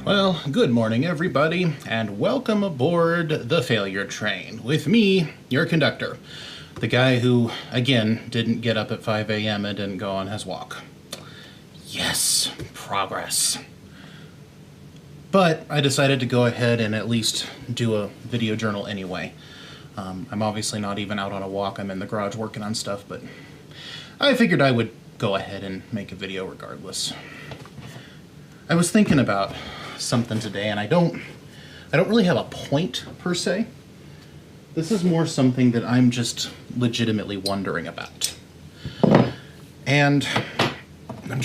Well, good morning, everybody, and welcome aboard the failure train with me, your conductor, the guy who, again, didn't get up at 5 a.m. and didn't go on his walk. Yes, progress. But I decided to go ahead and at least do a video journal anyway. I'm obviously not even out on a walk. I'm in the garage working on stuff, but I figured I would go ahead and make a video regardless. I was thinking about something today, and I don't really have a point per se. This is more something that I'm just legitimately wondering about. And I'll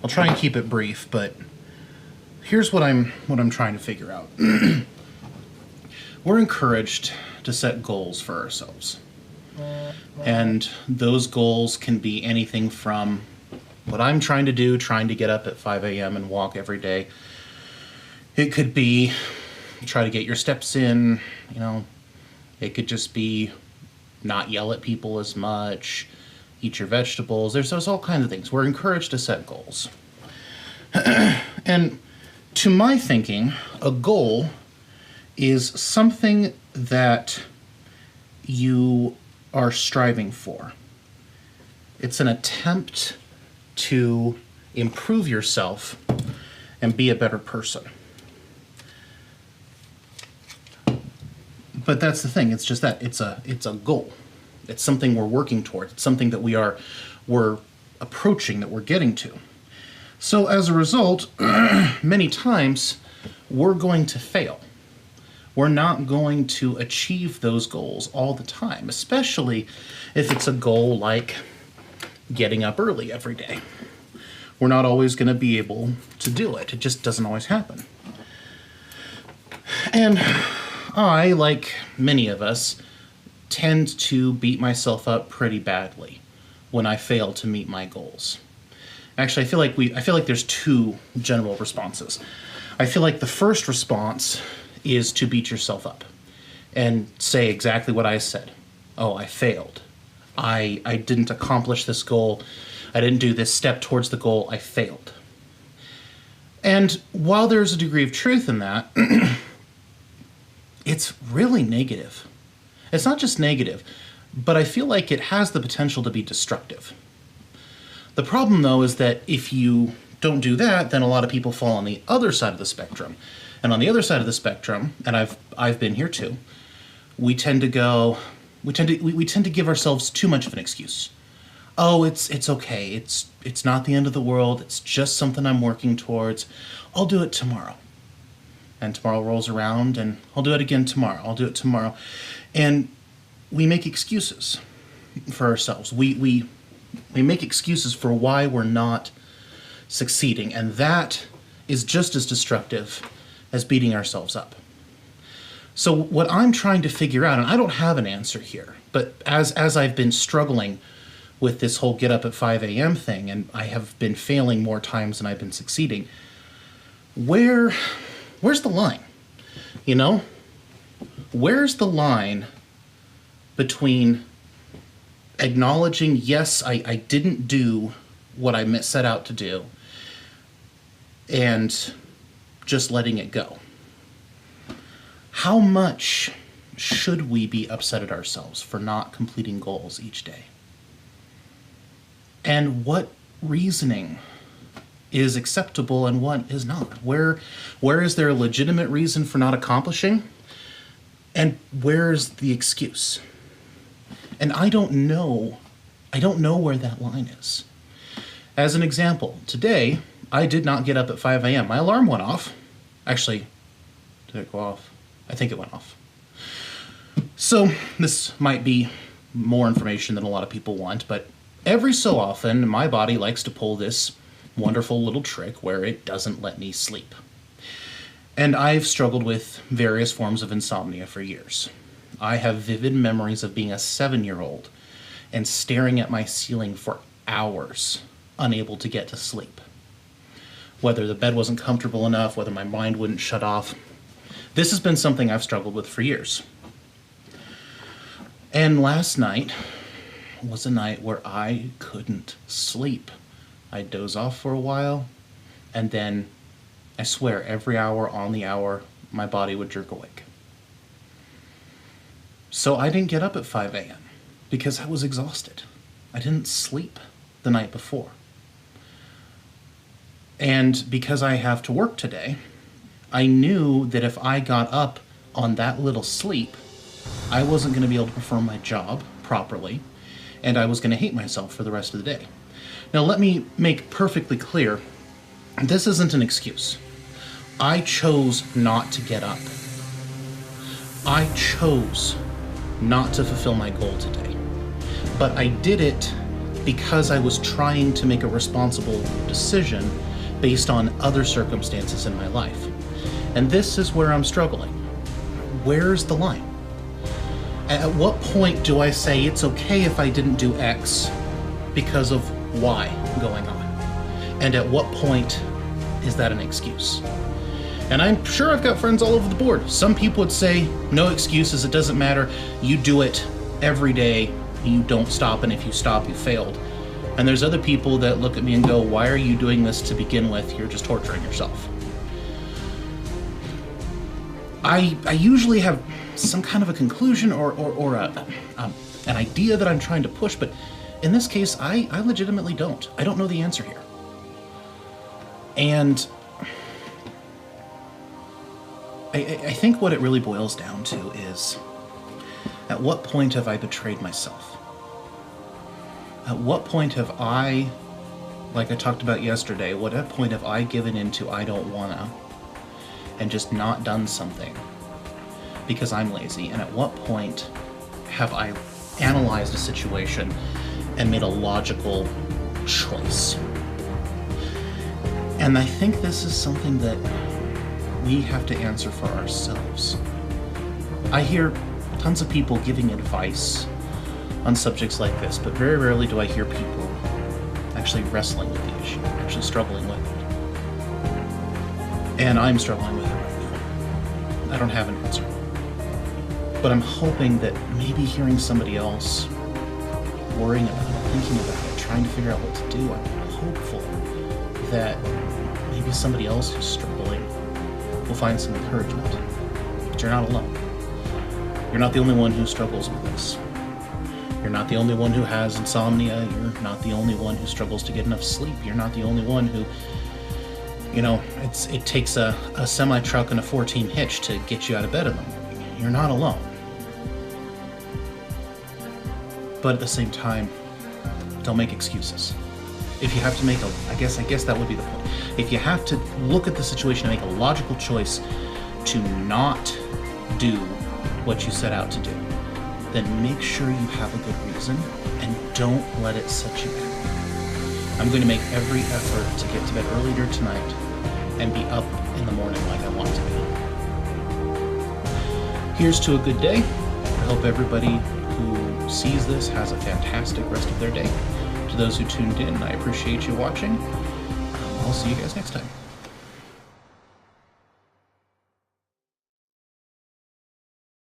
try and keep it brief, but here's what I'm trying to figure out. We're encouraged to set goals for ourselves. And those goals can be anything from what I'm trying to do, trying to get up at 5 a.m. and walk every day. It could be try to get your steps in, It could just be not yell at people as much, eat your vegetables. There's all kinds of things. We're encouraged to set goals. And to my thinking, a goal is something that you are striving for. It's an attempt to improve yourself and be a better person. But that's the thing, it's just that it's a goal. It's something we're working towards. It's something that we're approaching, that we're getting to. So as a result, many times we're going to fail. We're not going to achieve those goals all the time, especially if it's a goal like getting up early every day. We're not always going to be able to do it. It just doesn't always happen. And I, like many of us, tend to beat myself up pretty badly when I fail to meet my goals. Actually, I feel like there's two general responses. I feel like the first response is to beat yourself up and say exactly what I said. Oh, I failed. I didn't accomplish this goal. I didn't do this step towards the goal. I failed. And while there's a degree of truth in that, it's really negative. It's not just negative, but I feel like it has the potential to be destructive. The problem, though, is that if you don't do that, then a lot of people fall on the other side of the spectrum. And on the other side of the spectrum, and I've been here too, we tend to give ourselves too much of an excuse. Oh, it's okay. It's not the end of the world. It's just something I'm working towards. I'll do it tomorrow. And tomorrow rolls around, and I'll do it again tomorrow. I'll do it tomorrow. And we make excuses for ourselves. We make excuses for why we're not succeeding, and that is just as destructive as beating ourselves up. So what I'm trying to figure out, and I don't have an answer here, but as I've been struggling with this whole get up at 5 a.m. thing, and I have been failing more times than I've been succeeding, where's the line? Where's the line between acknowledging, yes, I didn't do what I set out to do, and just letting it go? How much should we be upset at ourselves for not completing goals each day? And what reasoning is acceptable and what is not? Where is there a legitimate reason for not accomplishing? And where's the excuse? And I don't know where that line is. As an example, today, I did not get up at 5 a.m. My alarm went off. Actually, did it go off? I think it went off. So this might be more information than a lot of people want, but every so often, my body likes to pull this wonderful little trick where it doesn't let me sleep. And I've struggled with various forms of insomnia for years. I have vivid memories of being a 7-year-old and staring at my ceiling for hours, unable to get to sleep. Whether the bed wasn't comfortable enough, whether my mind wouldn't shut off. This has been something I've struggled with for years. And last night was a night where I couldn't sleep. I'd doze off for a while, and then I swear, every hour on the hour, my body would jerk awake. So I didn't get up at 5 a.m. because I was exhausted. I didn't sleep the night before. And because I have to work today, I knew that if I got up on that little sleep, I wasn't going to be able to perform my job properly, and I was going to hate myself for the rest of the day. Now, let me make perfectly clear, this isn't an excuse. I chose not to get up. I chose not to fulfill my goal today. But I did it because I was trying to make a responsible decision based on other circumstances in my life. And this is where I'm struggling. Where's the line? At what point do I say it's okay if I didn't do X because of Y going on? And at what point is that an excuse? And I'm sure I've got friends all over the board. Some people would say, no excuses, it doesn't matter. You do it every day, you don't stop, and if you stop, you failed. And there's other people that look at me and go, why are you doing this to begin with? You're just torturing yourself. I usually have some kind of a conclusion or an idea that I'm trying to push, but in this case, I legitimately don't. I don't know the answer here. And I think what it really boils down to is, at what point have I betrayed myself? At what point have I, like I talked about yesterday, what point have I given into I don't wanna, and just not done something because I'm lazy? And at what point have I analyzed a situation and made a logical choice? And I think this is something that we have to answer for ourselves. I hear tons of people giving advice on subjects like this, but very rarely do I hear people actually wrestling with the issue, actually struggling with it. And I'm struggling with it right now. I don't have an answer. But I'm hoping that maybe hearing somebody else worrying about it, thinking about it, trying to figure out what to do, I'm hopeful that maybe somebody else who's struggling will find some encouragement. But you're not alone. You're not the only one who struggles with this. You're not the only one who has insomnia. You're not the only one who struggles to get enough sleep. You're not the only one who, it takes a semi-truck and a 14 hitch to get you out of bed in the morning. You're not alone. But at the same time, don't make excuses. If you have to make I guess that would be the point. If you have to look at the situation and make a logical choice to not do what you set out to do, then make sure you have a good reason and don't let it set you back. I'm going to make every effort to get to bed earlier tonight and be up in the morning like I want to be. Here's to a good day. I hope everybody who sees this has a fantastic rest of their day. To those who tuned in, I appreciate you watching. I'll see you guys next time.